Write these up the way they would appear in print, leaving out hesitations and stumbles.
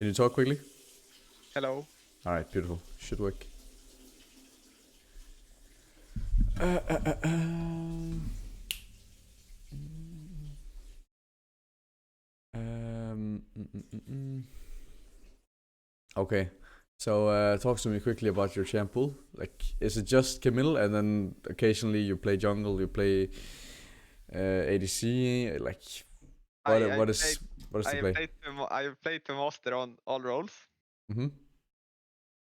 Can you talk quickly? Hello. Alright, beautiful. Should work. Um, mm, mm, mm, mm. Okay, so talk to me quickly about your champ pool. Like, is it just Camille, and then occasionally you play jungle, you play ADC? Like, I what I what played is what is the play? I played to master on all roles. Mm-hmm.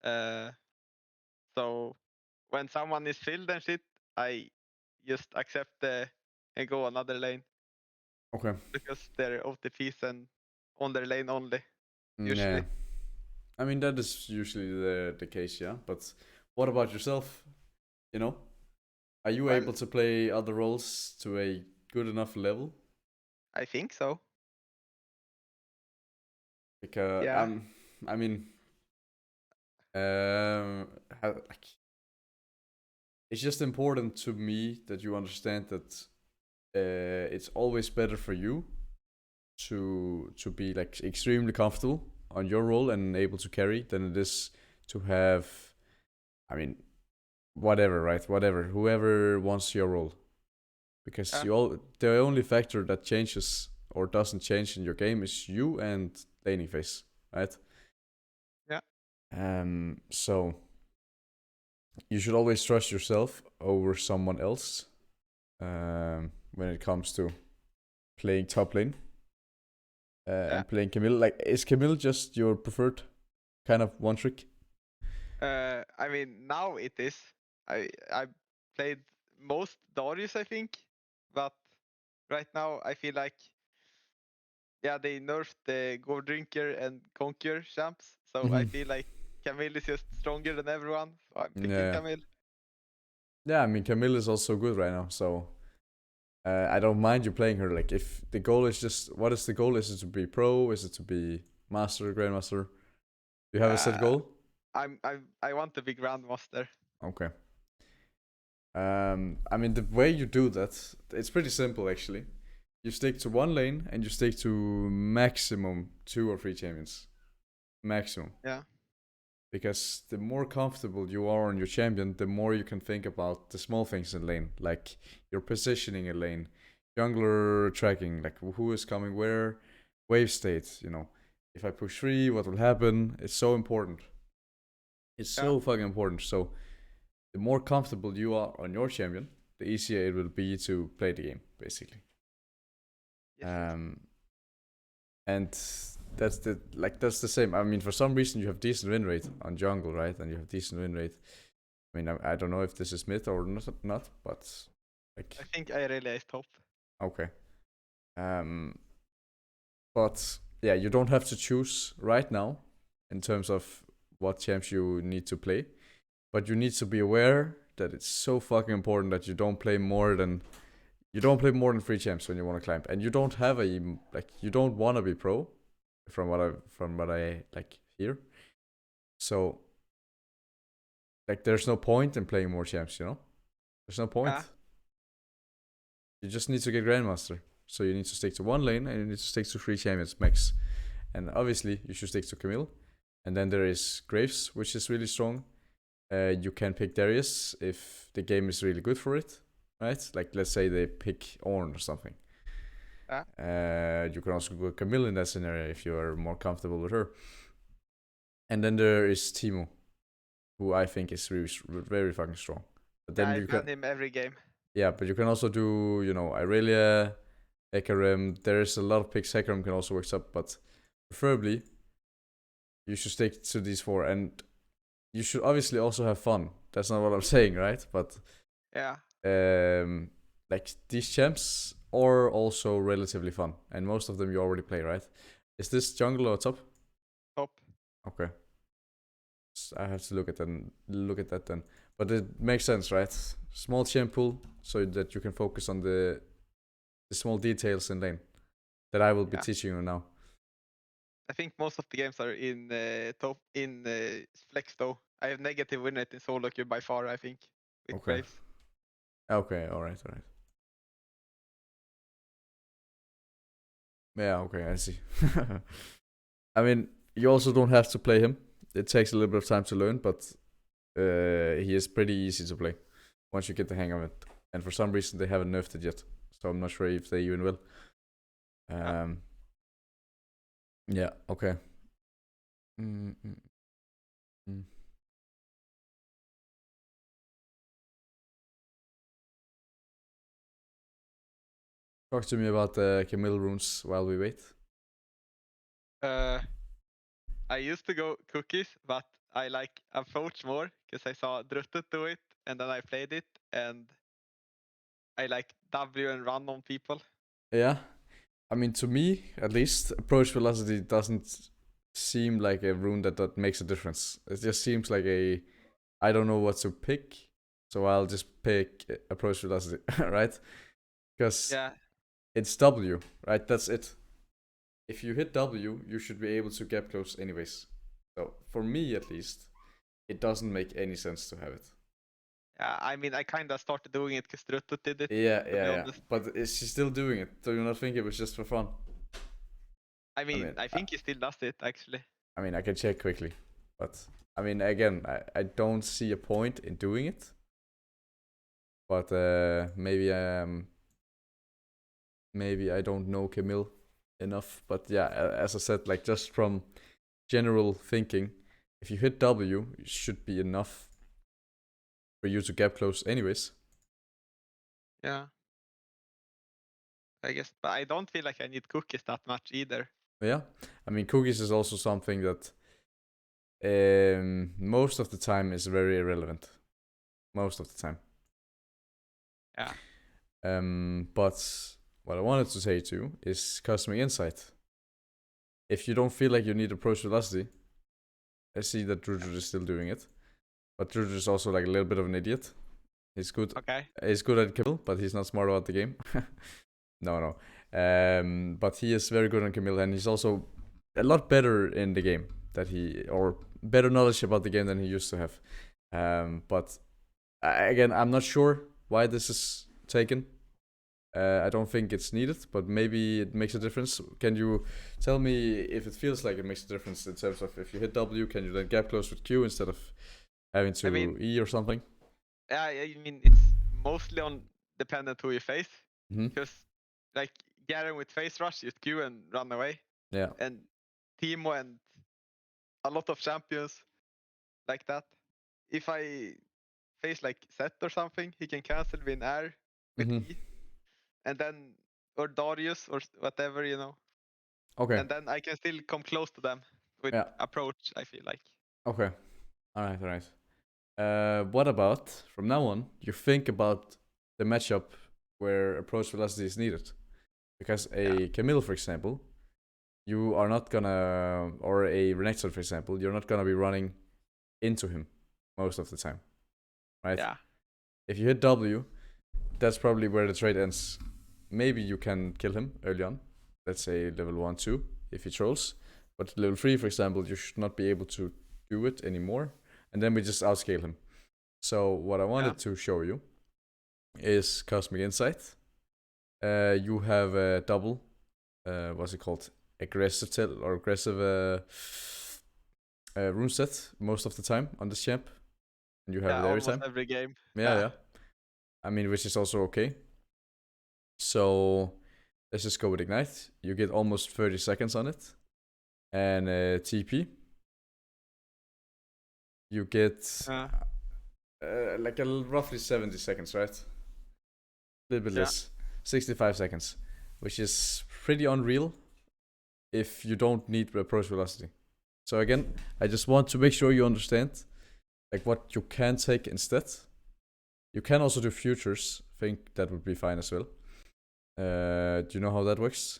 Uh, so when someone is filled and shit, I just accept and go another lane Okay. because they're OTPs and on their lane only Yeah. usually. I mean that is usually the case, yeah. But what about yourself? You know, are you Well, able to play other roles to a good enough level? I think so. Because Yeah. I mean, like it's just important to me that you understand that it's always better for you to be like extremely comfortable on your role and able to carry than it is to have. I mean, whatever, right? Whatever, whoever wants your role, because Yeah. the only factor that changes or doesn't change in your game is you and laning phase, right? Yeah. So you should always trust yourself over someone else when it comes to playing top lane Yeah. and playing Camille. Like, is Camille just your preferred kind of one trick? I mean now it is. I played most Darius I think, but right now I feel like they nerfed the Go Drinker and Conquer champs, so I Mm-hmm. feel like Camille is just stronger than everyone. So I'm picking Yeah, Camille. yeah. I mean, Camille is also good right now, so I don't mind you playing her. Like, if the goal is just, what is the goal? Is it to be pro? Is it to be master, grandmaster? Do you have a set Uh, goal? I want to be Grandmaster. Okay. I mean, the way you do that, it's pretty simple actually. You stick to one lane and you stick to maximum 2 or 3 champions. Maximum. Yeah. Because the more comfortable you are on your champion, the more you can think about the small things in lane, like your positioning in lane, jungler tracking, like who is coming where, wave state, If I push 3, what will happen? It's so important. It's Yeah. so fucking important. So the more comfortable you are on your champion, the easier it will be to play the game, basically. Yes. Yes. Um, and that's the same. I mean, for some reason you have decent win rate on jungle, right? And you have decent win rate. I mean, I don't know if this is myth or not, but like, I think I really top. okay. Um, but yeah, you don't have to choose right now in terms of what champs you need to play, but you need to be aware that it's so fucking important that you don't play more than 3 champs when you want to climb, and you don't have you don't want to be pro, from what I like hear. So like, there's no point in playing more champs. There's no Yeah. point. You just need to get grandmaster. So you need to stick to one lane and you need to stick to 3 champions max. And obviously you should stick to Camille. And then there is Graves, which is really strong. You can pick Darius if the game is really good for it, right? Like, let's say they pick Ornn or something. Yeah. You can also go Camille in that scenario if you are more comfortable with her. And then there is Timo, who I think is really very fucking strong. But Yeah. then I you can, ban him every game. yeah, but you can also do, Irelia, Hecarim. There's a lot of picks. Hecarim can also work up, but preferably you should stick to these 4, and you should obviously also have fun. That's not what I'm saying, right? But Yeah. like, these champs are also relatively fun, and most of them you already play, right? Is this jungle or top? Top. Okay, I have to look at that then. But it makes sense, right? Small champ pool so that you can focus on the small details in lane that I will be Yeah. teaching you now. I think most of the games are in top in flex though. I have negative win rate in solo queue by far. I think with Okay. Graves. Okay. All right. All right. Yeah. Okay. I see. I mean, you also don't have to play him. It takes a little bit of time to learn, but he is pretty easy to play once you get the hang of it. And for some reason, they haven't nerfed it yet, so I'm not sure if they even will. Yeah. Okay. Mm. Talk to me about the Camille runes while we wait. I used to go cookies, but I like approach more because I saw Druttet do it, and then I played it, and I like W and run on people. Yeah. I mean, to me, at least, approach velocity doesn't seem like a rune that makes a difference. It just seems like I don't know what to pick, so I'll just pick approach velocity, right? Because it's W, right? That's it. If you hit W, you should be able to gap close anyways. So for me, at least, it doesn't make any sense to have it. Yeah, I mean, I kind of started doing it because Druttet did it. Yeah. But is she still doing it? Do you not think it was just for fun? I mean, I think he still does it, actually. I mean, I can check quickly. But, I mean, again, I don't see a point in doing it. But maybe I don't know Camille enough. But yeah, as I said, like just from general thinking, if you hit W, it should be enough for you to gap close anyways. Yeah. I guess, but I don't feel like I need cookies that much either. Yeah, I mean, cookies is also something that most of the time is very irrelevant. Most of the time. Yeah. But what I wanted to say too is Cosmic Insight. If you don't feel like you need approach velocity, I see that Drudrid is still doing it. But Drudrid is also like a little bit of an idiot. He's good. Okay. He's good at kill, but he's not smart about the game. No. But he is very good on Camille, and he's also a lot better in the game or better knowledge about the game than he used to have. But again, I'm not sure why this is taken. I don't think it's needed, but maybe it makes a difference. Can you tell me if it feels like it makes a difference in terms of if you hit W, can you then gap close with Q instead of having to E or something? Yeah, I mean, it's mostly on dependent who you face. Because, like, Garen with face rush, you Q and run away. Yeah. And Timo and a lot of champions like that. If I face like Set or something, he can cancel with air with E. And then, or Darius or whatever, you know. Okay. And then I can still come close to them with approach, I feel like. Okay. Alright. What about, from now on, you think about the matchup where approach velocity is needed? Because a Camille, for example, you are not gonna, or a Renekton, for example, you're not gonna be running into him most of the time, right? Yeah. If you hit W, that's probably where the trade ends. Maybe you can kill him early on. Let's say level 1, 2, if he trolls. But level 3, for example, you should not be able to do it anymore. And then we just outscale him. So what I wanted to show you is Cosmic Insight. You have a double, what's it called? Aggressive rune set most of the time on this champ. And you have it every time. Every game. Yeah. I mean, which is also okay. So let's just go with Ignite. You get almost 30 seconds on it. And TP. You get like roughly 70 seconds, right? A little bit less. 65 seconds. Which is pretty unreal if you don't need approach velocity. So again, I just want to make sure you understand like what you can take instead. You can also do futures. I think that would be fine as well. Do you know how that works?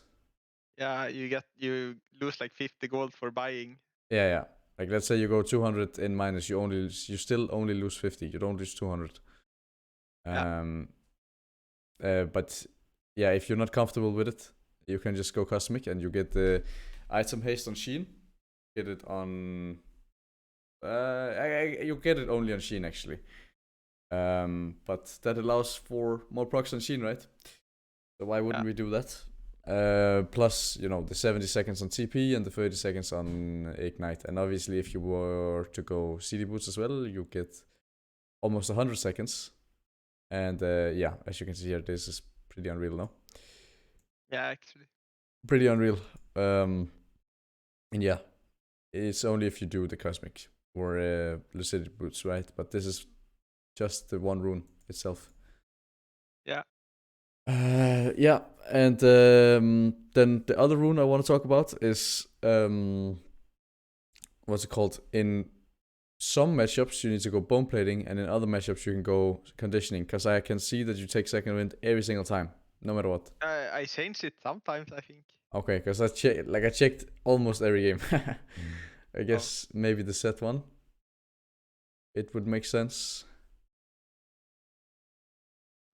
Yeah, you lose like 50 gold for buying. Yeah. Like let's say you go 200 in minus, you still only lose 50. You don't lose 200. But yeah, if you're not comfortable with it, you can just go cosmic and you get the item haste on Sheen. Get it on. You get it only on Sheen actually. But that allows for more procs on Sheen, right? So why wouldn't we do that? Plus, you know, the 70 seconds on TP and the 30 seconds on Ignite. And obviously, if you were to go CD boots as well, you get almost 100 seconds. And yeah, as you can see here, this is pretty unreal, no? Yeah, actually. Pretty unreal. And yeah, it's only if you do the Cosmic or Lucidity boots, right? But this is just the one rune itself. Yeah. Yeah, and then the other rune I want to talk about is what's it called? In some matchups you need to go bone plating, and in other matchups you can go conditioning. Because I can see that you take second wind every single time, no matter what. I changed it sometimes, I think. Okay, because I checked almost every game. I guess maybe the set one. It would make sense.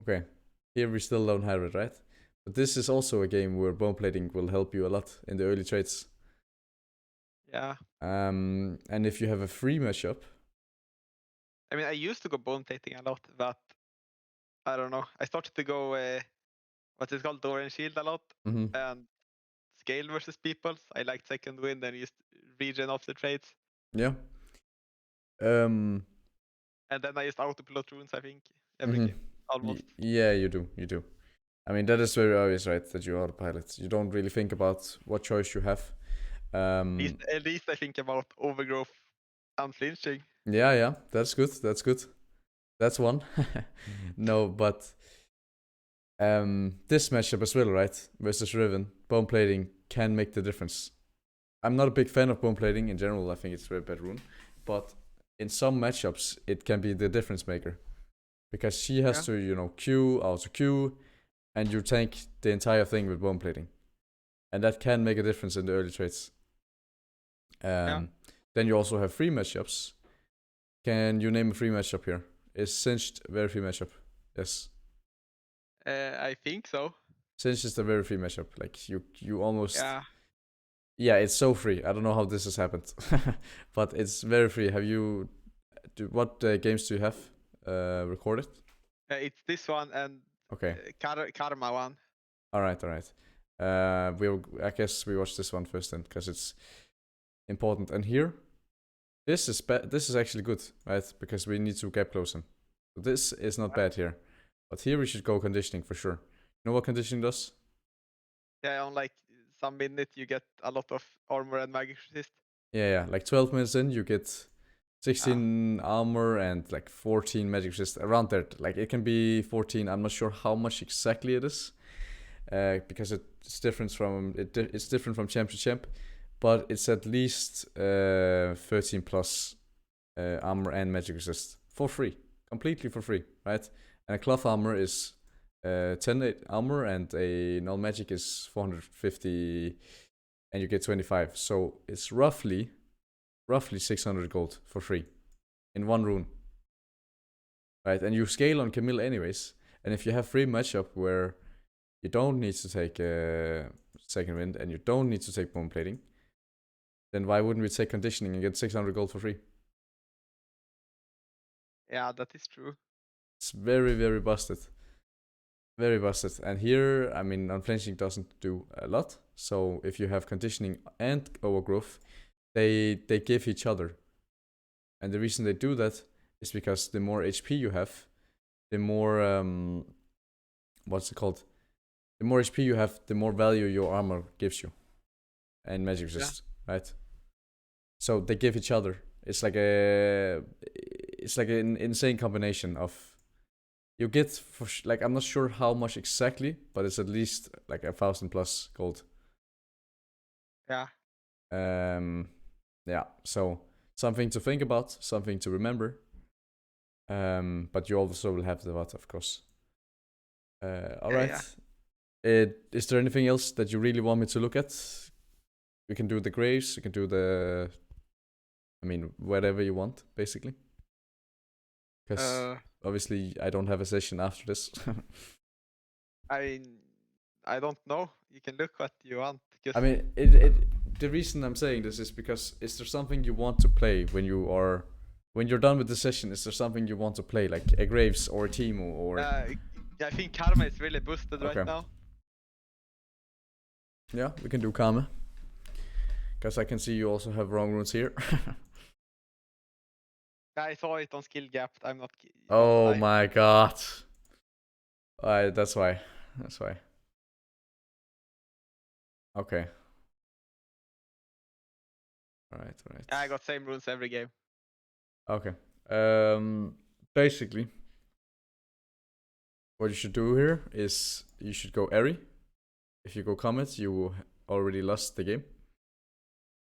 Okay. Here we still don't have it, right? But this is also a game where bone plating will help you a lot in the early trades. Yeah. And if you have a free matchup, I mean, I used to go bone plating a lot, but I don't know. I started to go what's it called, door and shield a lot, and scale versus peoples. I liked second wind and used regen off the trades. yeah. And then I just autopilot runes, I think, every game almost. Yeah, you do. I mean, that is very obvious, right? That you autopilot. You don't really think about what choice you have. At least I think about overgrowth and flinching. Yeah, that's good. That's one. No, but this matchup as well, right? Versus Riven, bone plating can make the difference. I'm not a big fan of bone plating in general. I think it's a very bad rune, but in some matchups it can be the difference maker, because she has to, you know, Q, auto Q, and you tank the entire thing with bone plating, and that can make a difference in the early trades. Then you also have free matchups. Can you name a free matchup here? Is Singed a very free matchup? Yes. I think so. Singed is a very free matchup. Like you almost. Yeah, it's so free. I don't know how this has happened, but it's very free. What games do you have recorded? It's this one and Okay. Karma one. All right. I guess we watch this one first then, because it's important. And here, this is actually good, right? Because we need to gap close him. So this is not bad here, but here we should go conditioning for sure. You know what conditioning does? Yeah, on like some minute you get a lot of armor and magic resist. Yeah. Like 12 minutes in, you get 16 armor and like 14 magic resist, around there. Like it can be 14. I'm not sure how much exactly it is, because it's different from champ to champ, but it's at least 13 plus armor and magic resist for free, completely for free, right? And a cloth armor is 10 armor, and a null magic is 450, and you get 25. So it's roughly 600 gold for free in one rune, right? And you scale on Camille anyways. And if you have free matchup where you don't need to take second wind and you don't need to take bone plating, then why wouldn't we take conditioning and get 600 gold for free? Yeah, that is true. It's very, very busted. Very busted. And here, I mean, unflinching doesn't do a lot. So if you have conditioning and overgrowth, they give each other. And the reason they do that is because the more HP you have, the more what's it called? The more HP you have, the more value your armor gives you, and magic resist, right? So they give each other. It's like an insane combination of. You get like, I'm not sure how much exactly, but it's at least like 1,000 plus gold. Yeah. Yeah. So something to think about, something to remember. But you also will have the what, of course. All right. Is there anything else that you really want me to look at? We can do the graves. You can do the. I mean, whatever you want, basically. Because obviously I don't have a session after this. I mean, I don't know. You can look what you want. I mean, the reason I'm saying this is because, is there something you want to play when you're done with the session? Is there something you want to play, like a Graves or a Teemo or? I think Karma is really boosted right now. Yeah, we can do Kame. Because I can see you also have wrong runes here. I saw it on skill gap. I'm not gonna Oh lie. my god. That's why. That's why. Okay. Alright, alright. I got same runes every game. Okay. Basically, what you should do here is you should go Eri. If you go Comet, you already lost the game.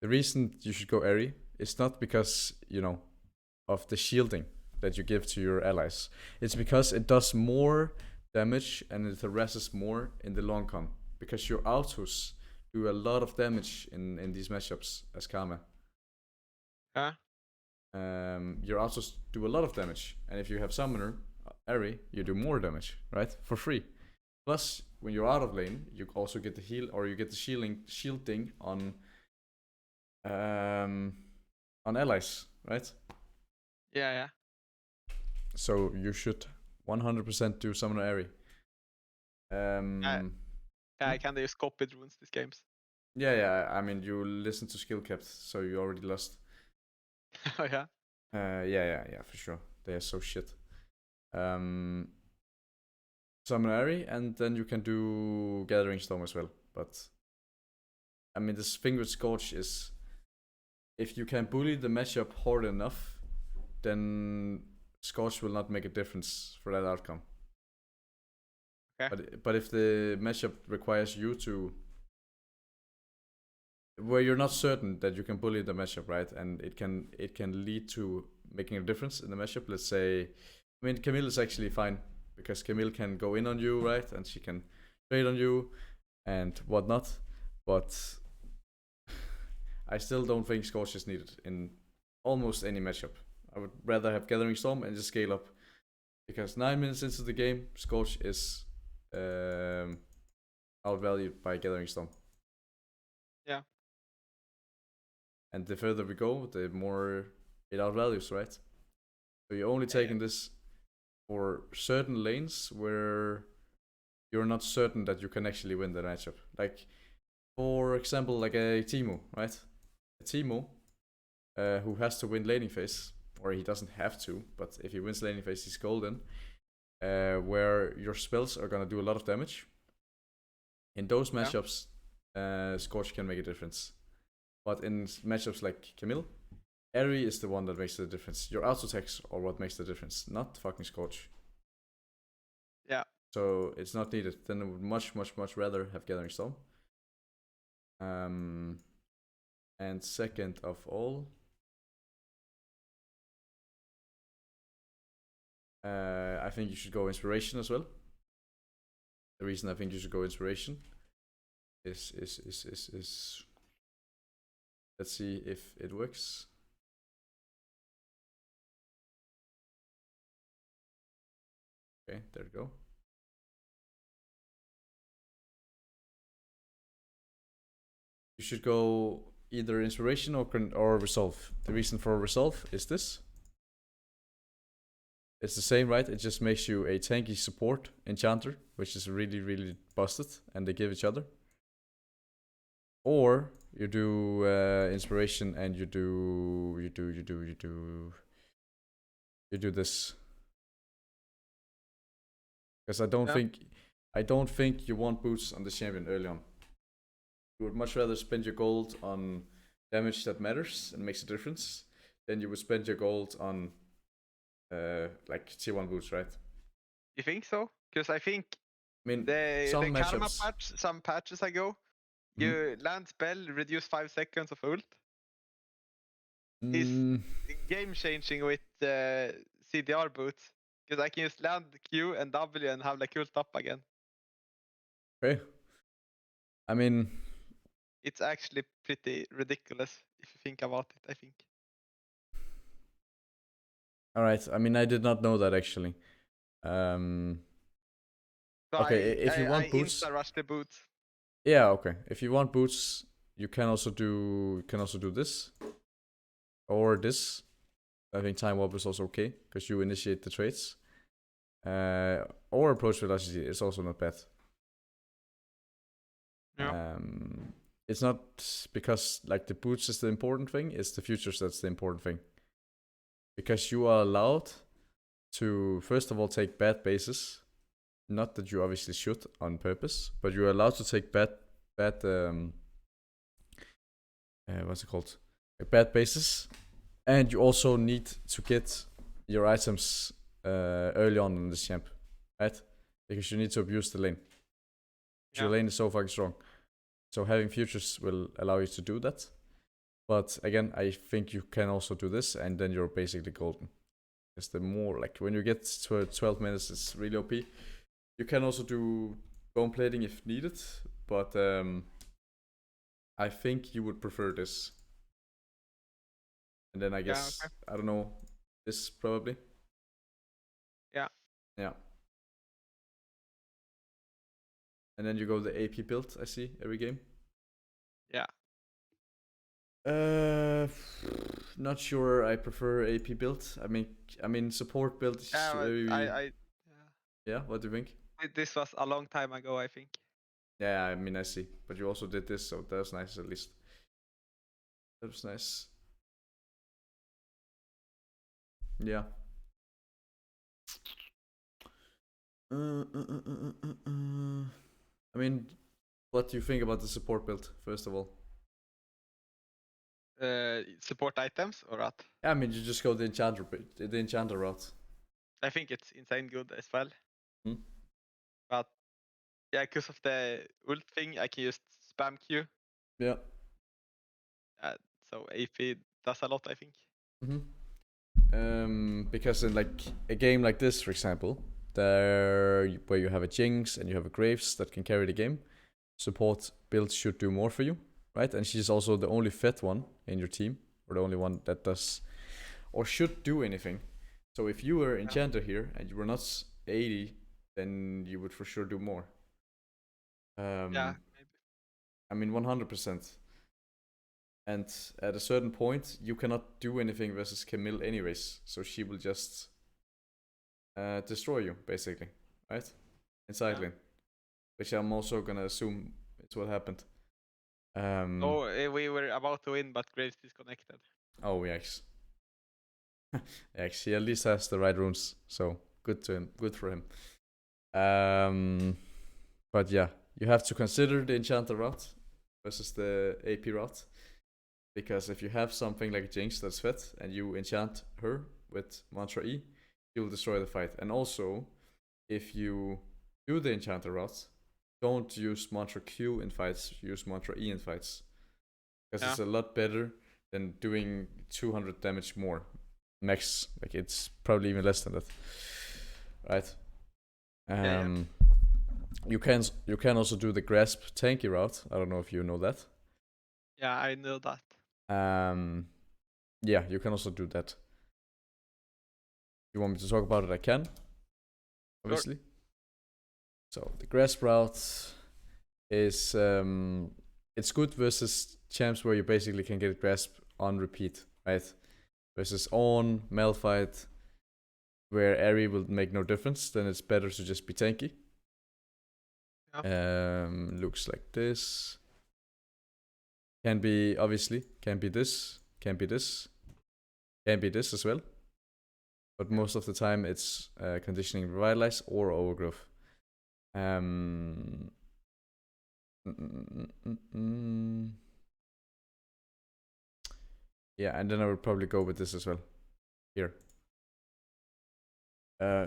The reason you should go Eri is not because, you know, of the shielding that you give to your allies. It's because it does more damage and it harasses more in the long con. Because your autos do a lot of damage in these matchups as Kame. Huh? Your autos do a lot of damage, and if you have Summoner, Eri, you do more damage, right? For free. Plus, when you're out of lane, you also get the heal, or you get the shielding on allies, right? Yeah. So you should 100% do Summoner Eri. I can't use copied runes these games. Yeah. I mean, you listen to skill capped, so you already lost. Oh yeah. Yeah, for sure. They are so shit. Summon Eri, and then you can do Gathering Storm as well. But I mean, this thing with Scorch is, if you can bully the matchup hard enough, then Scorch will not make a difference for that outcome. Okay. But if the matchup requires you to, where you're not certain that you can bully the matchup, right, and it can lead to making a difference in the matchup. Let's say, I mean, Camille is actually fine because Camille can go in on you, right, and she can trade on you and whatnot. But I still don't think Scorch is needed in almost any matchup. I would rather have Gathering Storm and just scale up, because 9 minutes into the game, Scorch is outvalued by Gathering Storm. Yeah. And the further we go, the more it outvalues, right? So you're only taking this for certain lanes where you're not certain that you can actually win the matchup. Like, for example, like a Teemo, right? A Teemo who has to win laning phase, or he doesn't have to, but if he wins laning phase, he's golden. Where your spells are gonna do a lot of damage. In those matchups, Scorch can make a difference. But in matchups like Camille, Eri is the one that makes the difference. Your auto attacks are what makes the difference, not fucking Scorch. Yeah. So it's not needed. Then I would much rather have Gathering Storm. And second of all, I think you should go Inspiration as well. The reason I think you should go Inspiration is let's see if it works. Okay, there we go. You should go either Inspiration or Resolve. The reason for Resolve is this. It's the same, right? It just makes you a tanky support enchanter, which is really busted, and they give each other. Or you do Inspiration and you do this. Because I don't think you want boots on the champion early on. You would much rather spend your gold on damage that matters and makes a difference than you would spend your gold on like tier 1 boots, right? You think so? Because I think I mean, the some Karma matchups, patch, some patches ago, you land spell, reduce 5 seconds of ult. Is game changing with CDR boots. Because I can just land Q and W and have like ult up again. Okay. I mean, It's actually pretty ridiculous if you think about it, I think. alright. I mean, I did not know that actually. So okay, if you want I boots, insta-rush the boots. yeah, okay. If you want boots, you can also do this or this. I think time warp is also okay because you initiate the trades. Or approach velocity is also not bad. Yeah. It's not because like the boots is the important thing, it's the futures that's the important thing. Because you are allowed to first of all take bad bases. Not that you obviously should on purpose, but you're allowed to take bad what's it called? Bad bases. And you also need to get your items early on in this champ, right? Because you need to abuse the lane. Your lane is so fucking strong. So having futures will allow you to do that. But again, I think you can also do this, and then you're basically golden. Because the more, like, when you get to 12 minutes, it's really OP. You can also do bone plating if needed, but I think you would prefer this. And then I guess, I don't know, this probably. Yeah. Yeah. And then you go the AP build, I see, every game. Yeah. Not sure I prefer AP build. I mean support build is yeah. Yeah, what do you think? This was a long time ago, I think. Yeah, I mean I see. But you also did this, so that was nice at least. That was nice. Yeah. I mean, what do you think about the support build, first of all? Support items or what? Yeah, I mean, you just go the enchanter route. I think it's insane good as well. Hmm? But yeah, because of the ult thing, I can just spam Q. Yeah. So AP does a lot, I think. Because in like a game like this, for example, where you have a Jinx and you have a Graves that can carry the game, support build should do more for you, right? And she's also the only fit one in your team, or the only one that does or should do anything. So if you were enchanter here and you were not 80, then you would for sure do more. Yeah, maybe. I mean 100%. And at a certain point, you cannot do anything versus Camille anyways, so she will just destroy you, basically, right? In side lane. Which I'm also gonna assume it's what happened. We were about to win, but Graves disconnected. Oh, yikes. Yikes, he at least has the right runes, so good to him. Good for him. But yeah, you have to consider the enchanter route versus the AP route. Because if you have something like Jinx that's fit and you enchant her with Mantra E, you will destroy the fight. And also, if you do the enchanter route, don't use Mantra Q in fights, use Mantra E in fights. Because it's a lot better than doing 200 damage more. Max, like it's probably even less than that. Right? You can also do the grasp tanky route. I don't know if you know that. Yeah, I know that. Yeah, you can also do that. You want me to talk about it? I can. Obviously. Sure. So the grasp route is it's good versus champs where you basically can get grasp on repeat, right? Versus on Malphite, where Aerie will make no difference, then it's better to just be tanky. Looks like this. Can be obviously, can be this, can be this, can be this as well. But most of the time it's conditioning revitalize or overgrowth. Yeah, and then I would probably go with this as well. Here.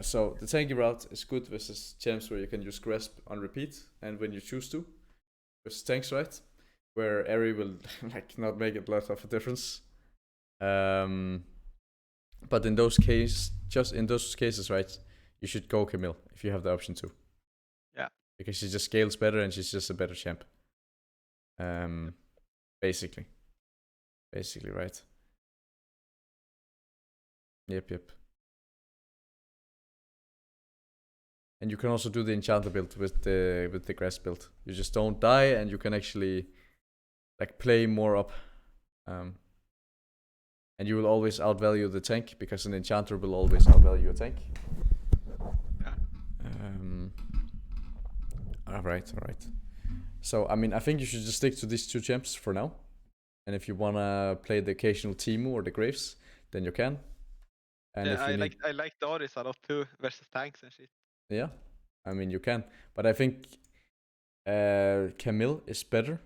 So the tanky route is good versus champs where you can use grasp on repeat and when you choose to. Versus tanks, right? Where Aerie will like not make a lot of a difference. But in those cases, just in those cases, right, you should go Camille if you have the option to. Yeah. Because she just scales better and she's just a better champ. Basically. Basically, right? Yep. And you can also do the enchanter build with the grass build. You just don't die and you can actually like play more up. And you will always outvalue the tank because an enchanter will always outvalue a tank. Yeah. Alright. So I mean, I think you should just stick to these two champs for now. And if you wanna play the occasional Teemu or the Graves, then you can. And Yeah, if you need, I like Darius a lot too versus tanks and shit. yeah, I mean you can. But I think Camille is better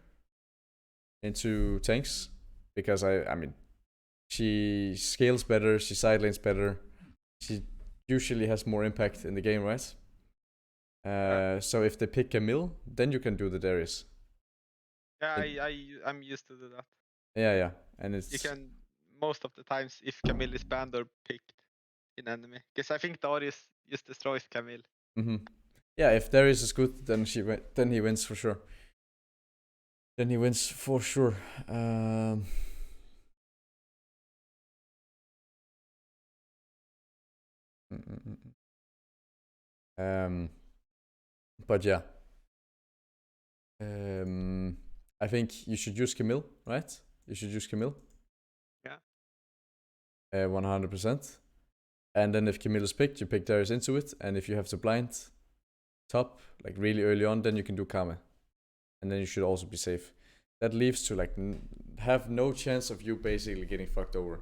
into tanks because I mean she scales better, she side lanes better, she usually has more impact in the game, right? So if they pick Camille, then you can do the Darius. Yeah, It- I'm used to do that. yeah, and You it's can most of the times if Camille is banned or picked in enemy, because I think Darius just destroys Camille. yeah. If Darius is good, then then he wins for sure. Then he wins for sure. Mm, mm, mm, but yeah. I think you should use Camille, right? You should use Camille. Yeah. 100%. And then if Camille is picked, you pick Darius into it. And if you have the blind top, like really early on, then you can do Kame. And then you should also be safe. That leaves to like have no chance of you basically getting fucked over.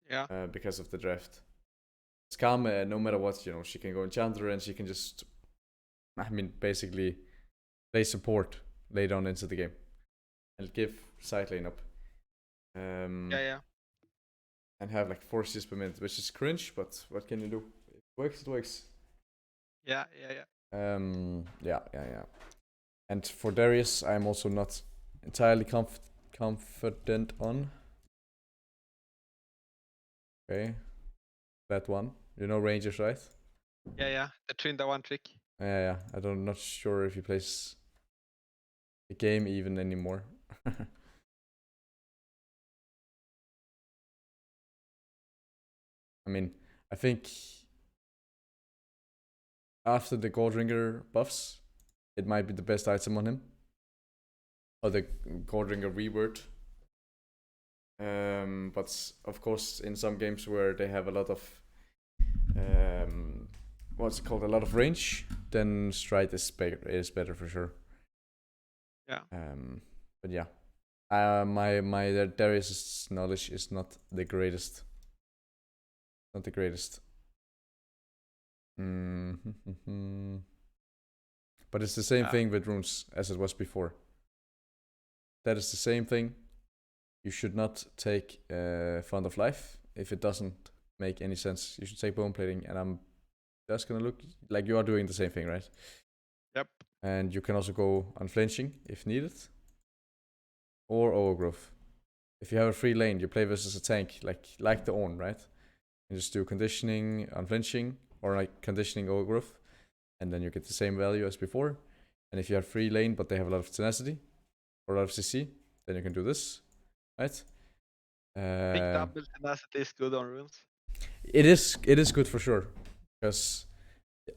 Yeah. Because of the draft. Kame, no matter what, she can go Enchanter and she can just, I mean, basically play support later on into the game and give side lane up. Yeah. And have like 4 assists per minute, which is cringe, but what can you do? It works, it works. Yeah. Yeah. And for Darius, I'm also not entirely confident on. Okay. That one. You know Rangers, right? Yeah. The Trinda one trick. Yeah. I'm not sure if he plays the game even anymore. I mean, I think after the Goldringer buffs, it might be the best item on him. Or the Goldringer reword. But of course, in some games where they have a lot of what's it called, a lot of range, then Stride is better for sure. Yeah. But yeah, my Darius' knowledge is not the greatest. Not the greatest. But it's the same thing with runes as it was before. That is the same thing. You should not take Font of Life if it doesn't make any sense. You should take Bone Plating, and I'm just gonna look like you are doing the same thing, right? Yep. And you can also go Unflinching if needed, or Overgrowth. If you have a free lane, you play versus a tank like the Ornn, right? You just do Conditioning, Unflinching, or like Conditioning, Overgrowth, and then you get the same value as before. And if you have free lane but they have a lot of tenacity or a lot of CC, then you can do this, right? I think double tenacity is good on runes. It is good for sure, because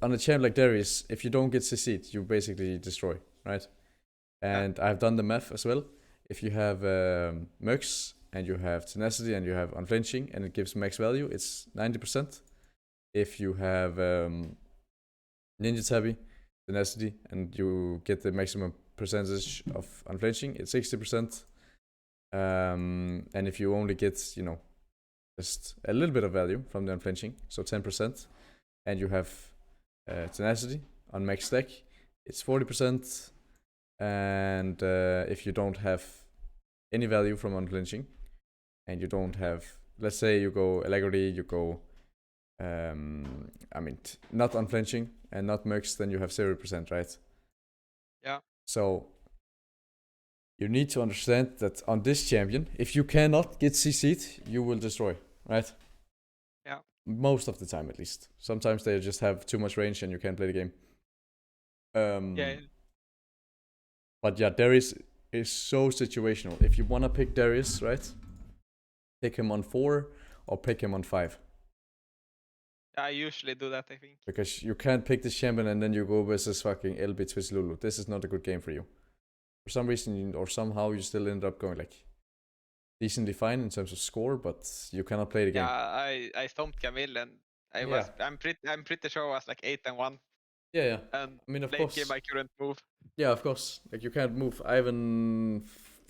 on a champ like Darius, if you don't get CC'd, you basically destroy, right? And I've done the math as well. If you have Mercs and you have tenacity and you have unflinching and it gives max value, it's 90%. If you have ninja tabby, tenacity, and you get the maximum percentage of unflinching, it's 60%. And if you only get, just a little bit of value from the unflinching, so 10%, and you have tenacity on max stack, it's 40%. And if you don't have any value from unflinching, and you don't have, let's say you go Allegory, you go, not unflinching and not mercs, then you have 0%, right? Yeah. So you need to understand that on this champion, if you cannot get CC'd, you will destroy, right? Yeah. Most of the time, at least. Sometimes they just have too much range and you can't play the game. Yeah. But yeah, Darius is so situational. If you want to pick Darius, right? Pick him on 4 or pick him on 5. I usually do that, I think. Because you can't pick this champion and then you go versus fucking LB Twitch Lulu. This is not a good game for you. For some reason or somehow you still end up going like decently fine in terms of score, but you cannot play the game. Yeah, I stomped Camille and I'm pretty sure I was like 8-1. Yeah. And I mean, of late game course. I couldn't move. Yeah, of course. Like you can't move. I have an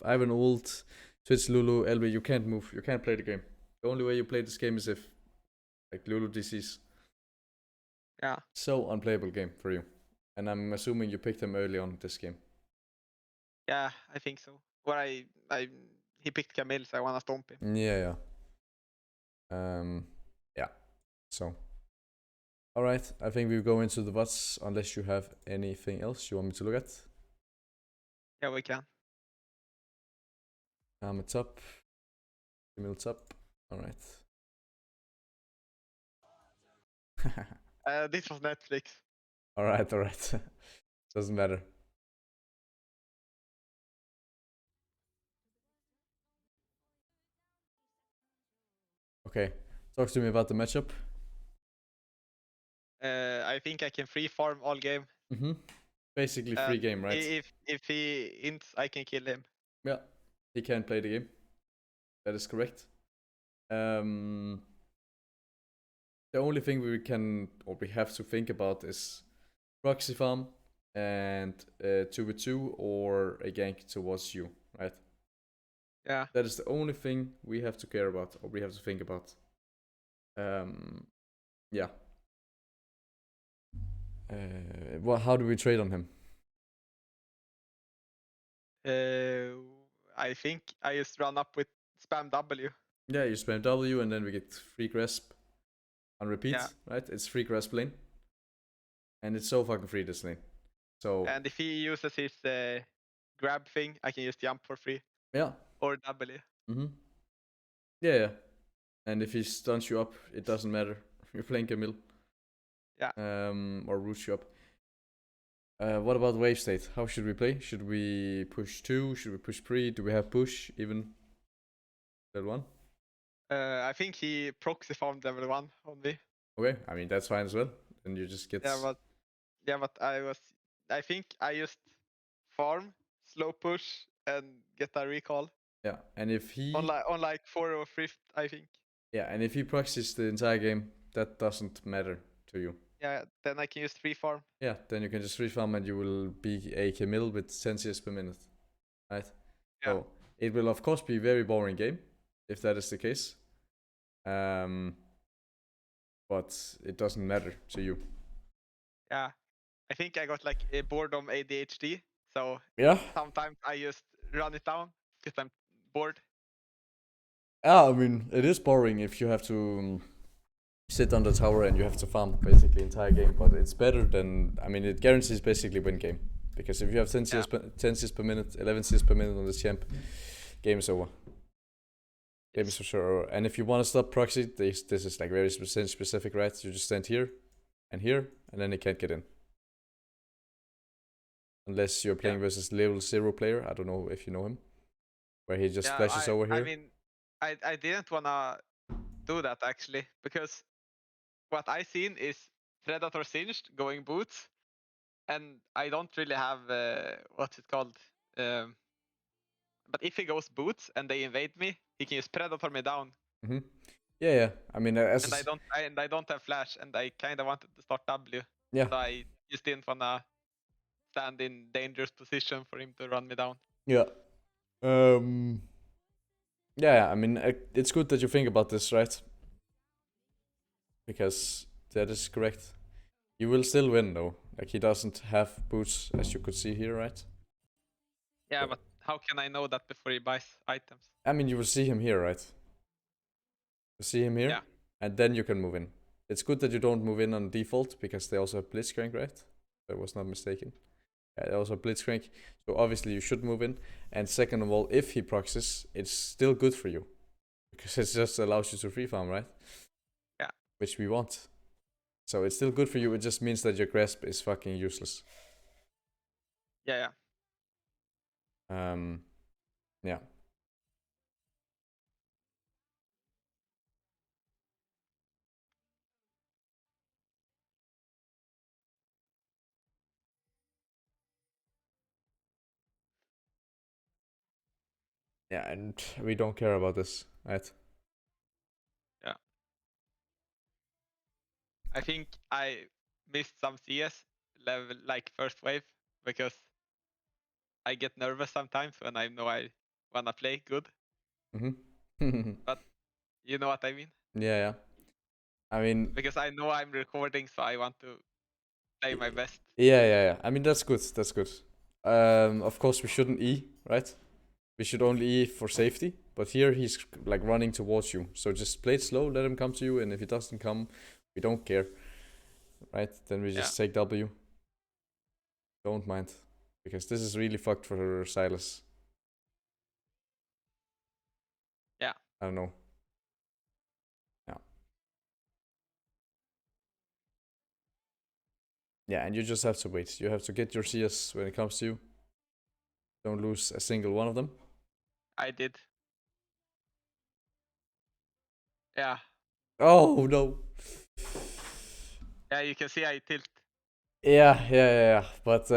old Twitch Lulu LB. You can't move. You can't play the game. The only way you play this game is if like Lulu DCs. Yeah. So unplayable game for you. And I'm assuming you picked him early on this game. Yeah, I think so. Or he picked Camille, so I wanna stomp him. Yeah. Yeah. So. All right. I think we go into the VODs unless you have anything else you want me to look at. Yeah, we can. I'm at top. Camille top. All right. This was Netflix. All right. Doesn't matter. Okay. Talk to me about the matchup. I think I can free farm all game. Basically free game, right? If he ints, I can kill him. Yeah. He can play the game. That is correct. The only thing we have to think about is proxy farm and 2v2 or a gank towards you, right? Yeah. That is the only thing we have to care about or we have to think about. Yeah. How do we trade on him? I think I just run up with spam W. Yeah, you spam W and then we get free grasp on repeat, Yeah. right? It's free grasp lane. And it's so fucking free this lane. So And if he uses his grab thing, I can just jump for free. yeah. Or W. Yeah. And if he stuns you up, it doesn't matter. You're playing Camille. Yeah. Or roots you up. What about wave state? How should we play? Should we push 2? Should we push 3? Do we have push even? Level 1? I think he proxy farmed level 1 on me. Okay, I mean that's fine as well. And you just get Yeah, but I think I just farm, slow push, and get a recall. Yeah, and if he on like 4 or 5th, I think. Yeah, and if he proxies the entire game, that doesn't matter to you. Yeah, then I can use free farm. Yeah, then you can just free farm and you will be a Camille with 10 CS per minute. Right? Yeah. So it will of course be a very boring game, if that is the case. But it doesn't matter to you. Yeah. I think I got like a boredom ADHD. So yeah, sometimes I just run it down because I'm bored. Yeah, I mean, it is boring if you have to sit on the tower and you have to farm basically entire game, but it's better than, I mean, it guarantees basically win game. Because if you have 10 CS, 10 CS per minute, 11 CS per minute on this champ, game is over. Game is for sure. And if you want to stop proxy, this is like very specific, right? You just stand here, and then he can't get in. Unless you're playing versus level 0 player, I don't know if you know him, where he just flashes over here. I mean, I didn't wanna do that actually, because what I seen is Predator Singed going boots, and I don't really have what's it called. But if he goes boots and they invade me, he can just Predator me down. Yeah. I mean, and I don't have flash, and I kind of wanted to start W. Yeah. So I just didn't wanna stand in dangerous position for him to run me down. Yeah. Yeah, I mean, it's good that you think about this, right? Because that is correct. You will still win, though. Like, he doesn't have boots, as you could see here, right? Yeah, but how can I know that before he buys items? I mean, you will see him here, right? You see him here, Yeah. And then you can move in. It's good that you don't move in on default, because they also have Blitzcrank, right? If I was not mistaken. Yeah, they also have Blitzcrank, so obviously you should move in. And second of all, if he proxies, it's still good for you. Because it just allows you to free farm, right? Yeah. Which we want. So it's still good for you, it just means that your grasp is fucking useless. Yeah. Yeah. Yeah, and we don't care about this, right? Yeah. I think I missed some CS level like first wave because I get nervous sometimes when I know I wanna play good. Mm-hmm. But you know what I mean? Yeah, yeah. I mean, Because I know I'm recording, so I want to play my best. yeah, yeah, yeah. I mean, that's good. That's good. Of course, we shouldn't E, right? We should only E for safety. But here he's like running towards you. So just play it slow, let him come to you, and if he doesn't come, we don't care, right? Then we just take W. Don't mind. Because this is really fucked for Silas. Yeah. I don't know. Yeah. Yeah, and you just have to wait. You have to get your CS when it comes to you. Don't lose a single one of them. I did. Yeah. Oh no. Yeah, you can see I tilt. Yeah. But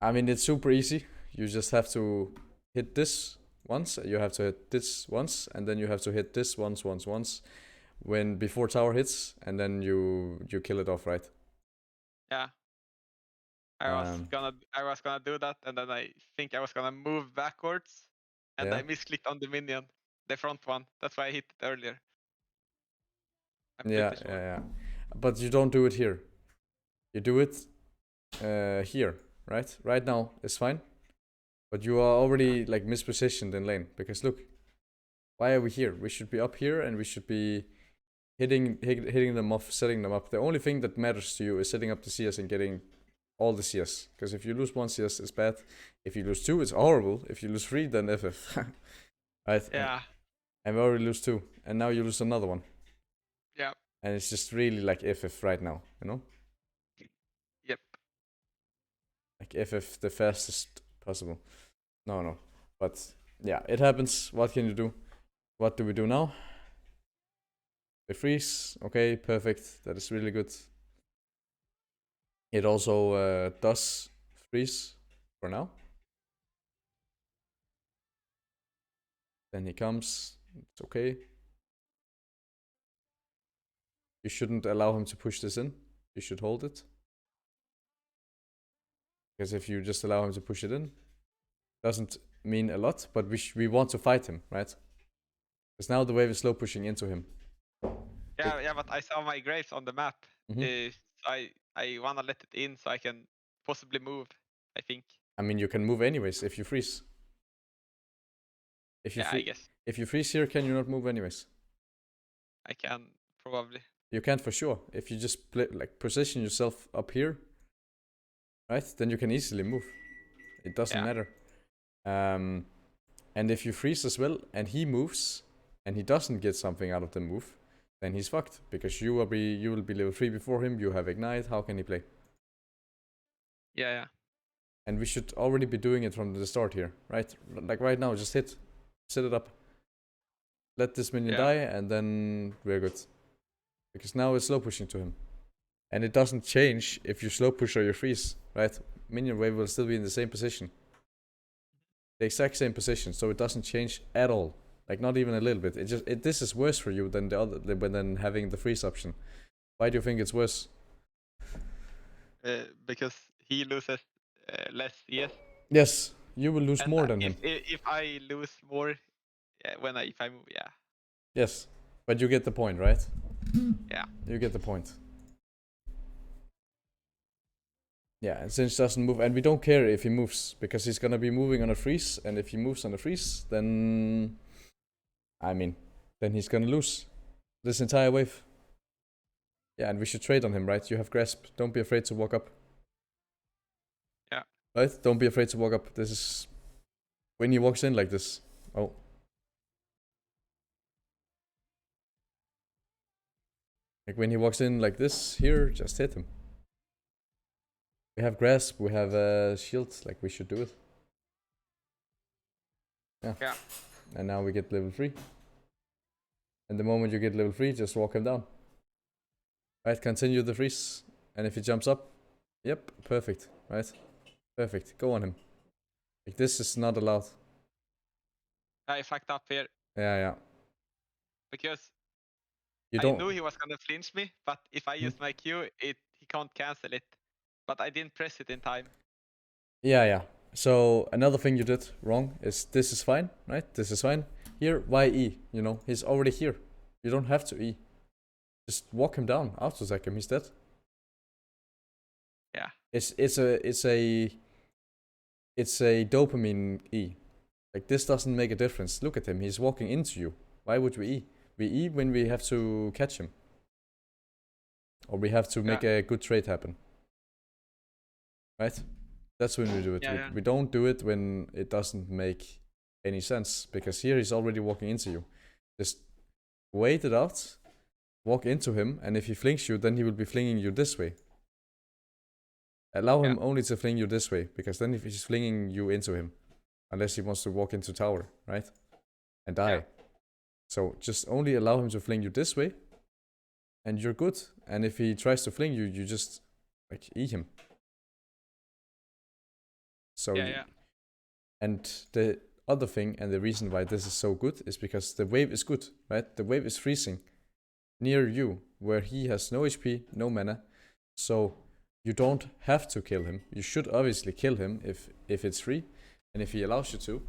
I mean, it's super easy. You just have to hit this once. You have to hit this once, and then you have to hit this once. When before tower hits, and then you kill it off, right? Yeah. I was gonna do that, and then I think I was gonna move backwards, and Yeah. I misclicked on the minion, the front one. That's why I hit it earlier. I'm Yeah, pretty sure. yeah. But you don't do it here. You do it here, right? Right now is fine. But you are already like mispositioned in lane because look, why are we here? We should be up here and we should be hitting them off, setting them up. The only thing that matters to you is setting up the CS and getting all the CS. Because if you lose one CS, it's bad. If you lose two, it's horrible. If you lose three, then FF. Right? Yeah. And we already lose two, and now you lose another one. Yeah. And it's just really like FF right now, you know? Yep. Like FF the fastest possible. No. But yeah, it happens. What can you do? What do we do now? We freeze. Okay, perfect. That is really good. It also does freeze for now. Then he comes. It's okay. You shouldn't allow him to push this in. You should hold it. Because if you just allow him to push it in, doesn't mean a lot, but we want to fight him, right? Because now the wave is slow pushing into him. Yeah, but I saw my graves on the map. Mhm. I wanna let it in so I can possibly move, I think. I mean, you can move anyways if you freeze. I guess. If you freeze here, can you not move anyways? I can probably. You can for sure. If you just position yourself up here, right? Then you can easily move. It doesn't matter. And if you freeze as well, and he moves, and he doesn't get something out of the move, then he's fucked because you will be level 3 before him. You have ignite. How can he play? Yeah. And we should already be doing it from the start here, right? Like right now, just hit, set it up, let this minion die, and then we're good. Because now it's slow pushing to him, and it doesn't change if you slow push or you freeze, right? Minion wave will still be in the same position, the exact same position, so it doesn't change at all. Like not even a little bit. This is worse for you than than having the freeze option. Why do you think it's worse? Because he loses less CS. Yes, you will lose And more than him. If I lose more, if I move, yeah. Yes, but you get the point, right? Yeah. You get the point. Yeah, and Sinch doesn't move, and we don't care if he moves, because he's gonna be moving on a freeze, and if he moves on a freeze, then... I mean, then he's gonna lose this entire wave. Yeah, and we should trade on him, right? You have grasp. Don't be afraid to walk up. Yeah. Right? Don't be afraid to walk up. This is... when he walks in like this. Oh. Like when he walks in like this, here, just hit him. We have grasp, we have shields, like we should do it. Yeah. And now we get level 3. And the moment you get level 3, just walk him down. Right, continue the freeze. And if he jumps up, yep, perfect, right? Perfect, go on him. Like this is not allowed. I fucked up here. Yeah. Because You I don't. knew he was gonna flinch me, but if I use my Q, he can't cancel it. But I didn't press it in time. Yeah. So another thing you did wrong is this is fine, right? This is fine. Here, why E? You know, he's already here. You don't have to E. Just walk him down, auto-attack him, he's dead. Yeah. It's a dopamine E. Like, this doesn't make a difference. Look at him, he's walking into you. Why would we E? We E when we have to catch him. Or we have to make a good trade happen. Right? That's when we do it. We don't do it when it doesn't make any sense. Because here he's already walking into you. Just wait it out. Walk into him. And if he flings you, then he will be flinging you this way. Allow him only to fling you this way. Because then if he's flinging you into him. Unless he wants to walk into tower. Right? And die. Yeah. So just only allow him to fling you this way. And you're good. And if he tries to fling you, you just like eat him. So and the other thing and the reason why this is so good is because the wave is good, right? The wave is freezing near you where he has no HP, no mana. So you don't have to kill him. You should obviously kill him if it's free and if he allows you to,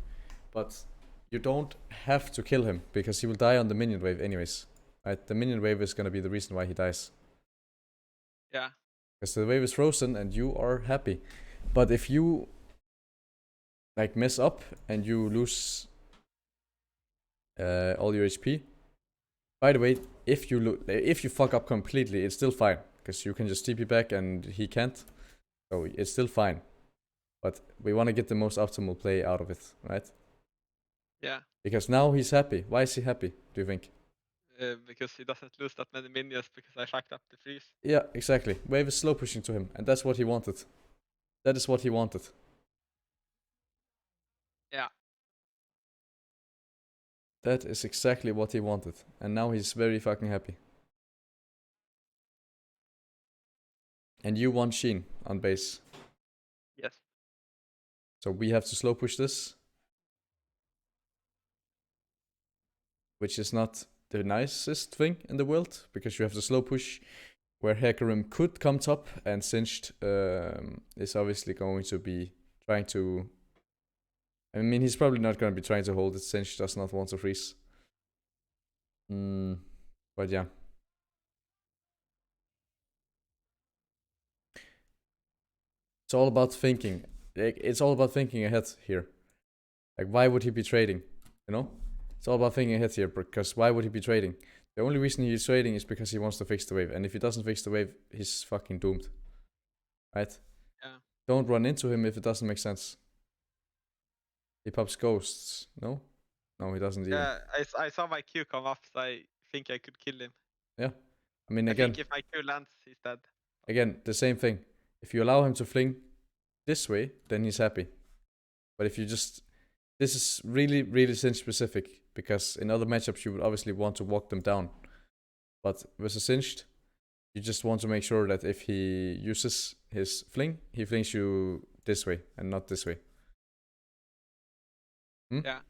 but you don't have to kill him because he will die on the minion wave anyways. Right? The minion wave is gonna be the reason why he dies. Yeah. Because the wave is frozen and you are happy. But if you like mess up and you lose all your HP. By the way, if you fuck up completely, it's still fine because you can just TP back and he can't. So it's still fine. But we want to get the most optimal play out of it, right? Yeah. Because now he's happy. Why is he happy, do you think? Because he doesn't lose that many minions because I fucked up the freeze. Yeah, exactly. Wave is slow pushing to him, and that's what he wanted. That is what he wanted. Yeah. That is exactly what he wanted. And now he's very fucking happy. And you want Sheen on base. Yes. So we have to slow push this. Which is not the nicest thing in the world. Because you have to slow push where Hecarim could come top. And Singed is obviously going to be trying to... I mean, he's probably not going to be trying to hold it. Singed does not want to freeze. But yeah. It's all about thinking. It's all about thinking ahead here. Like, why would he be trading? You know? It's all about thinking ahead here, because why would he be trading? The only reason he's trading is because he wants to fix the wave. And if he doesn't fix the wave, he's fucking doomed. Right? Yeah. Don't run into him if it doesn't make sense. He pops ghosts. No? No, he doesn't either. Yeah, I saw my Q come up, so I think I could kill him. Yeah. I mean, I again... think if my Q lands, he's dead. Again, the same thing. If you allow him to fling this way, then he's happy. But if you just... This is really, really Singe specific. Because in other matchups, you would obviously want to walk them down. But versus Singed, you just want to make sure that if he uses his fling, he flings you this way and not this way. Yeah.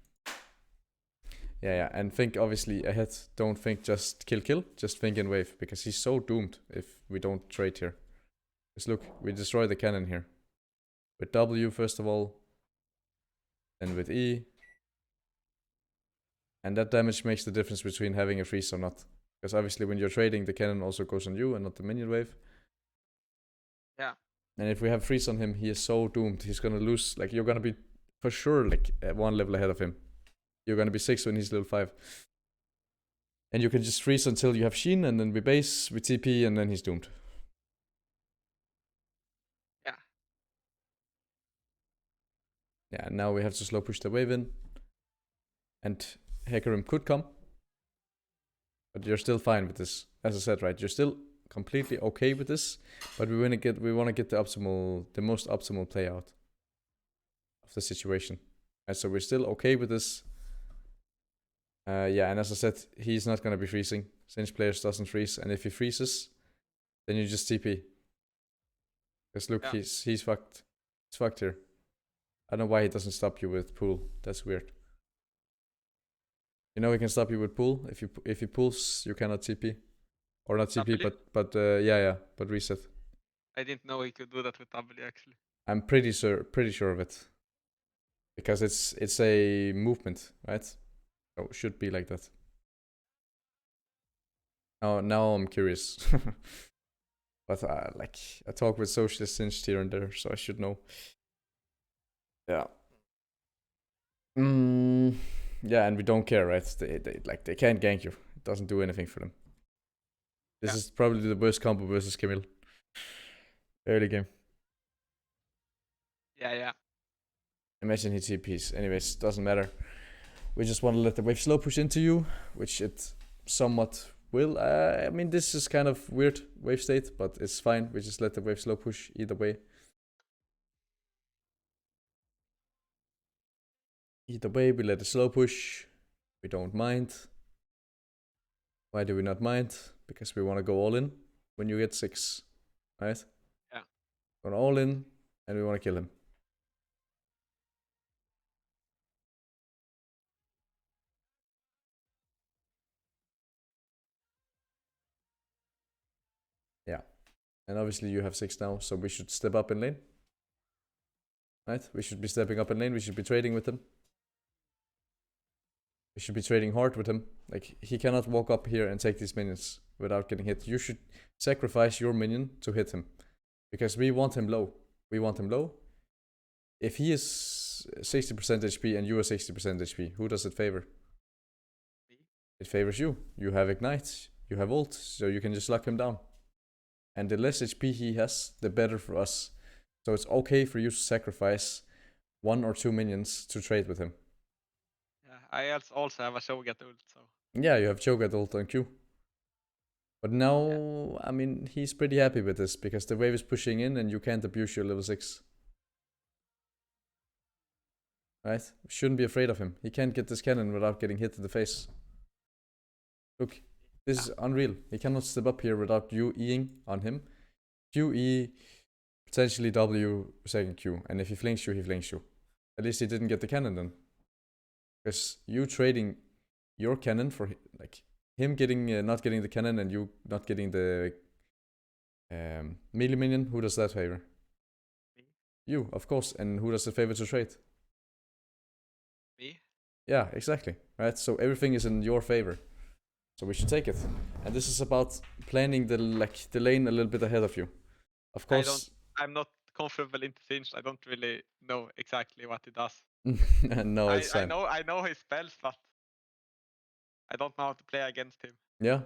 Yeah. And think obviously ahead. Don't think just kill. Just think in wave. Because he's so doomed if we don't trade here. Just look, we destroy the cannon here. With W first of all. Then with E. And that damage makes the difference between having a freeze or not. Because obviously when you're trading, the cannon also goes on you and not the minion wave. Yeah. And if we have freeze on him, he is so doomed. He's gonna lose. Like, you're gonna be for sure like one level ahead of him. You're gonna be 6 when he's level 5. And you can just freeze until you have Sheen, and then we base, we TP, and then he's doomed. Yeah. Yeah, and now we have to slow push the wave in. And Hecarim could come. But you're still fine with this. As I said, right? You're still completely okay with this. But we want to get the most optimal play out of the situation. And so we're still okay with this. Yeah, and as I said, he's not going to be freezing. Singe players doesn't freeze. And if he freezes, then you just TP. Because look, he's fucked. He's fucked here. I don't know why he doesn't stop you with pool. That's weird. You know he can stop you with pull. If he pulls, you cannot TP. Or not TP, W? but yeah, but reset. I didn't know he could do that with W actually. I'm pretty sure of it. Because it's a movement, right? So it should be like that. Oh, now I'm curious. But like I talk with socialist since here and there, so I should know. Yeah. Yeah, and we don't care, right? They can't gank you. It doesn't do anything for them. This is probably the worst combo versus Camille. Early game. Yeah. Imagine he TPs. Anyways, doesn't matter. We just want to let the wave slow push into you, which it somewhat will. I mean, this is kind of weird wave state, but it's fine. We just let the wave slow push either way. Either way, we let the slow push. We don't mind. Why do we not mind? Because we want to go all in when you get 6, right? Yeah. Going all in, and we want to kill him. Yeah. And obviously you have 6 now, so we should step up in lane. Right? We should be stepping up in lane. We should be trading with him. We should be trading hard with him. Like, he cannot walk up here and take these minions without getting hit. You should sacrifice your minion to hit him. Because we want him low. We want him low. If he is 60% HP and you are 60% HP, who does it favor? Me. It favors you. You have Ignite. You have ult. So you can just lock him down. And the less HP he has, the better for us. So it's okay for you to sacrifice 1 or 2 minions to trade with him. Yeah, I also have a Shogat ult, so. Yeah, you have Cho'Gath ult on Q. But now, I mean, he's pretty happy with this because the wave is pushing in and you can't abuse your level 6. Right? Shouldn't be afraid of him. He can't get this cannon without getting hit in the face. Look, this is unreal. He cannot step up here without you Eing on him. Q, E, potentially W, second Q. And if he flinks you, he flinks you. At least he didn't get the cannon then. Because you trading your cannon for like him getting not getting the cannon and you not getting the melee minion, who does that favor? Me. You, of course. And who does it favor to trade? Me. Yeah, exactly. Right? So everything is in your favor. So we should take it. And this is about planning the lane a little bit ahead of you. Of course. I'm not comfortable in Sinch. I don't really know exactly what he does. No, it's fine. I know his spells, but I don't know how to play against him. Yeah.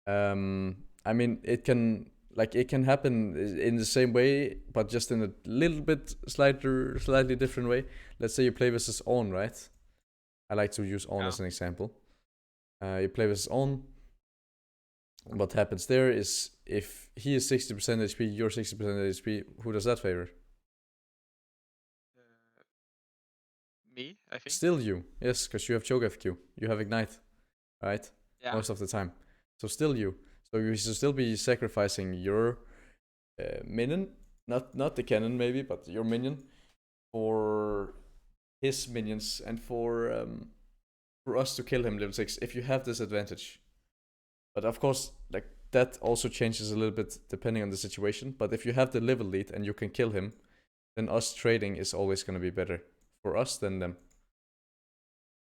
I mean, it can happen in the same way, but just in a little bit slightly different way. Let's say you play versus Own, right? I like to use Own as an example. You play versus Own. What happens there is if he is 60% HP, you're 60% HP, who does that favor? Me, I think. Still you, yes, because you have Cho'Gath Q. You have Ignite, right? Yeah. Most of the time. So still you. So you should still be sacrificing your minion, not the cannon maybe, but your minion for his minions and for us to kill him level 6 if you have this advantage. But of course, like that also changes a little bit depending on the situation. But if you have the level lead and you can kill him, then us trading is always going to be better for us than them.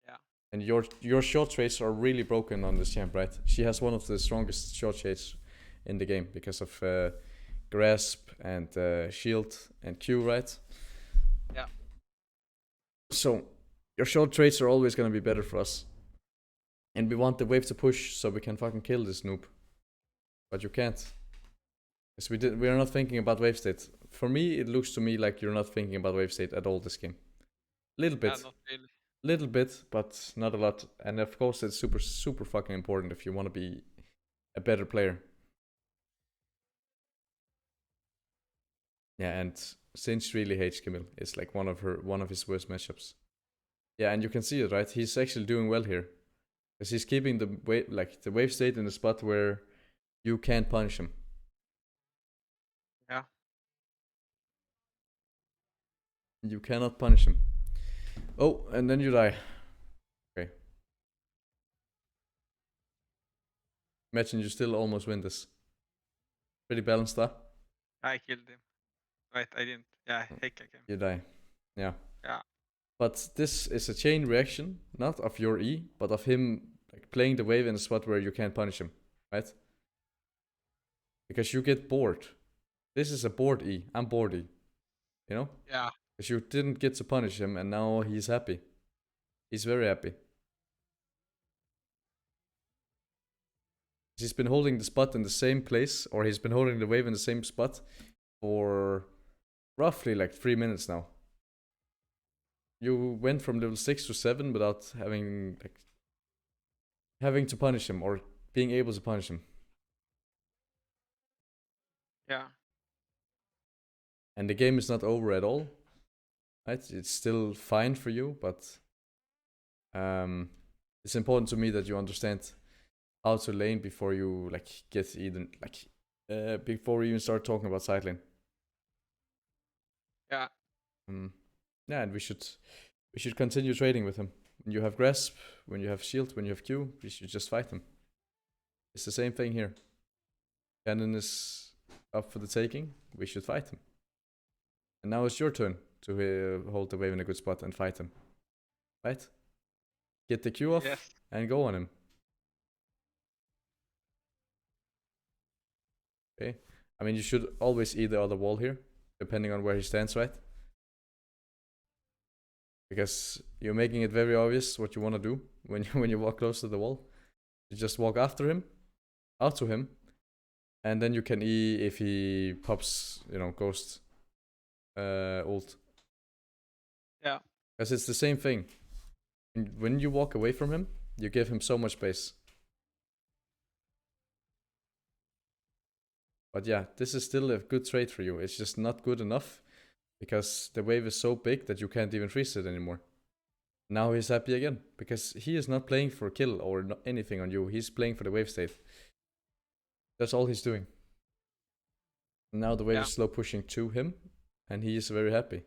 Yeah. And your short trades are really broken on this champ, right? She has one of the strongest short trades in the game because of grasp and shield and Q, right? Yeah. So your short trades are always going to be better for us. And we want the wave to push so we can fucking kill this noob. But you can't. Because we are not thinking about wave state. For me, it looks to me like you're not thinking about wave state at all this game. Little bit. Yeah, not really. Little bit, but not a lot. And of course, it's super fucking important if you want to be a better player. Yeah, and Sinch really hates Camille. It's like one of his worst matchups. Yeah, and you can see it, right? He's actually doing well here. Because he's keeping the wave state in a spot where you can't punish him. Yeah. You cannot punish him. Oh, and then you die. Okay. Imagine you still almost win this. Pretty balanced, huh? I killed him. Wait, I didn't. Yeah, heck, I can. You die. Yeah. Yeah. But this is a chain reaction, not of your E, but of him like playing the wave in a spot where you can't punish him, right? Because you get bored. This is a bored E. I'm bored E. You know? Yeah. Because you didn't get to punish him, and now he's happy. He's very happy. He's been holding the spot in the same place, or he's been holding the wave in the same spot for roughly like 3 minutes now. You went from level 6 to 7 without having to punish him or being able to punish him. Yeah. And the game is not over at all, right? It's still fine for you, but it's important to me that you understand how to lane before you like get even like before we even start talking about side lane. Yeah. Yeah, and we should continue trading with him. When you have grasp, when you have shield, when you have Q, we should just fight him. It's the same thing here. Cannon is up for the taking. We should fight him. And now it's your turn to hold the wave in a good spot and fight him. Right? Get the Q off and go on him. Okay. I mean, you should always eat the other wall here, depending on where he stands, right? Because you're making it very obvious what you want to do when you walk close to the wall. You just walk after him, out to him, and then you can E if he pops, ghost ult. Yeah. Because it's the same thing. When you walk away from him, you give him so much space. But yeah, this is still a good trade for you. It's just not good enough because the wave is so big that you can't even freeze it anymore. Now he's happy again because he is not playing for kill or anything on you. He's playing for the wave state. That's all he's doing. Now the wave is slow pushing to him and he is very happy.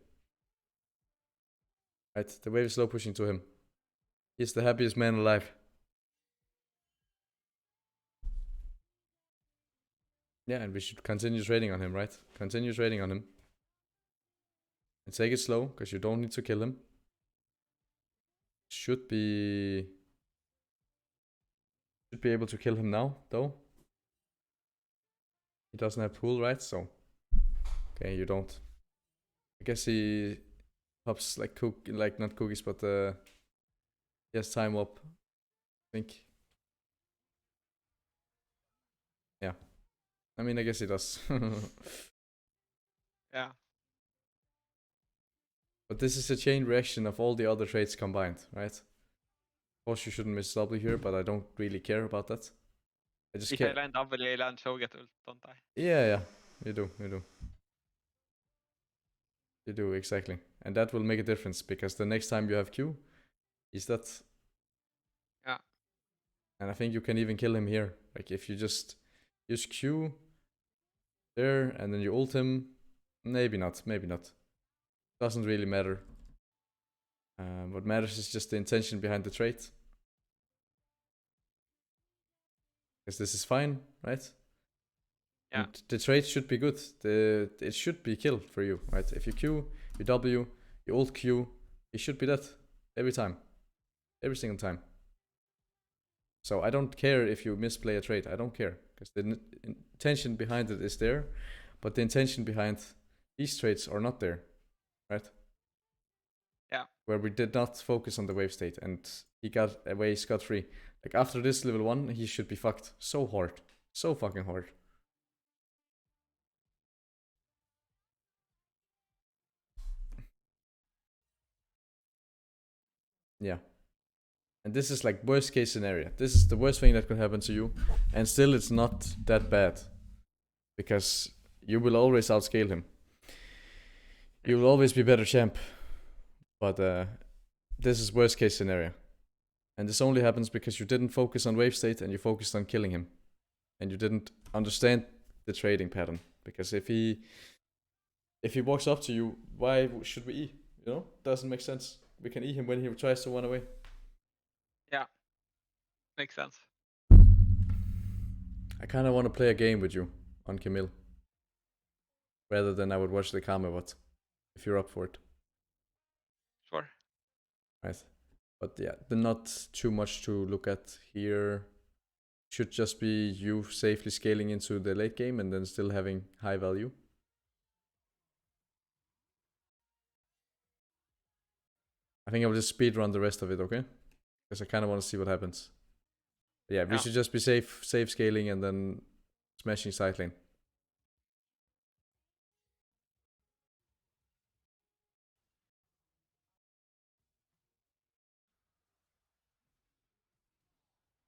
Right, the wave is slow pushing to him. He's the happiest man alive. Yeah, and we should continue trading on him, right? Continue trading on him. And take it slow, because you don't need to kill him. Should be able to kill him now, though. He doesn't have pool, right? So, okay, you don't. I guess he pops like not cookies, but he has time up. I think. Yeah. I mean, I guess he does. Yeah. But this is a chain reaction of all the other traits combined, right? Of course, you shouldn't miss W here, but I don't really care about that. I just care. If I land W, I land show get ult, don't I? Yeah, you do. You do, exactly. And that will make a difference, because the next time you have Q, he's that. Yeah. And I think you can even kill him here. Like, if you just use Q there, and then you ult him, maybe not. Doesn't really matter. What matters is just the intention behind the trait. Because this is fine, right? Yeah. And the trait should be good. It should be kill for you, right? If you Q, you W, you ult Q, it should be that every time. Every single time. So I don't care if you misplay a trait. I don't care. Because the intention behind it is there. But the intention behind these traits are not there. Right? Yeah. Where we did not focus on the wave state. And he got away scot-free. Like, after this level 1, he should be fucked so hard. So fucking hard. Yeah. And this is like worst case scenario. This is the worst thing that could happen to you. And still it's not that bad. Because you will always outscale him. You will always be better champ. But this is worst case scenario. And this only happens because you didn't focus on wave state and you focused on killing him. And you didn't understand the trading pattern. Because if he walks up to you, why should we E? You know? Doesn't make sense. We can E him when he tries to run away. Yeah. Makes sense. I kind of want to play a game with you on Camille. Rather than I would watch the Kame bot. If you're up for it. Sure. Right. But yeah, there's not too much to look at here. Should just be you safely scaling into the late game and then still having high value. I think I'll just speed run the rest of it, okay? Because I kind of want to see what happens. But yeah, we should just be safe scaling and then smashing side lane.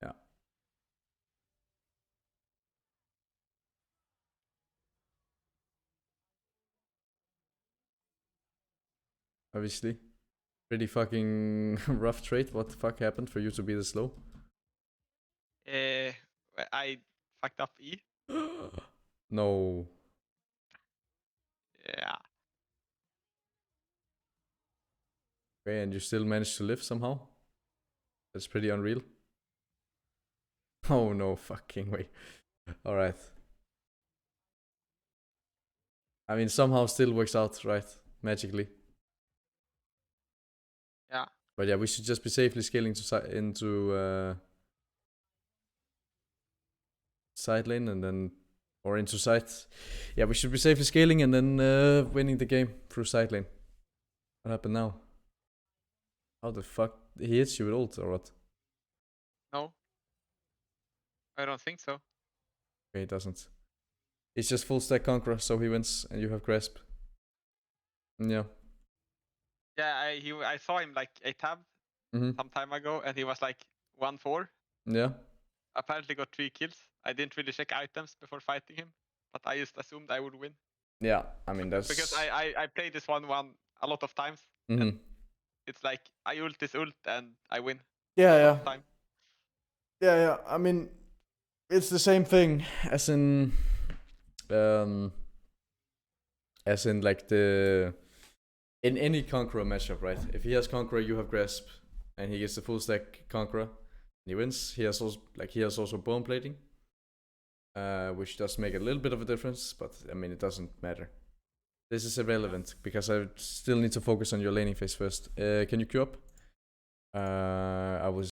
Yeah. Obviously. Pretty fucking rough trade. What the fuck happened for you to be this slow? I fucked up E. No. Yeah. Okay, and you still managed to live somehow? That's pretty unreal. Oh no fucking way. Alright. I mean, somehow still works out, right? Magically. Yeah. But yeah, we should just be safely scaling to into side lane and then, or into side. Yeah, we should be safely scaling and then winning the game through side lane. What happened now? How the fuck? He hits you with ult or what? No. I don't think so. Okay, he doesn't. It's just full stack Conqueror, so he wins and you have Grasp. Yeah. Yeah, I saw him like a tab some time ago, and he was like 1-4. Yeah. Apparently got 3 kills. I didn't really check items before fighting him, but I just assumed I would win. Yeah, I mean that's because I played this 1-1 a lot of times. And it's like I ult this ult and I win. Yeah. Time. Yeah. I mean, it's the same thing as in like the in any Conqueror matchup, right? If he has Conqueror, you have Grasp, and he gets the full stack Conqueror, he wins. He has also bone plating, which does make a little bit of a difference, but I mean it doesn't matter. This is irrelevant because I still need to focus on your laning phase first. Can you queue up? I was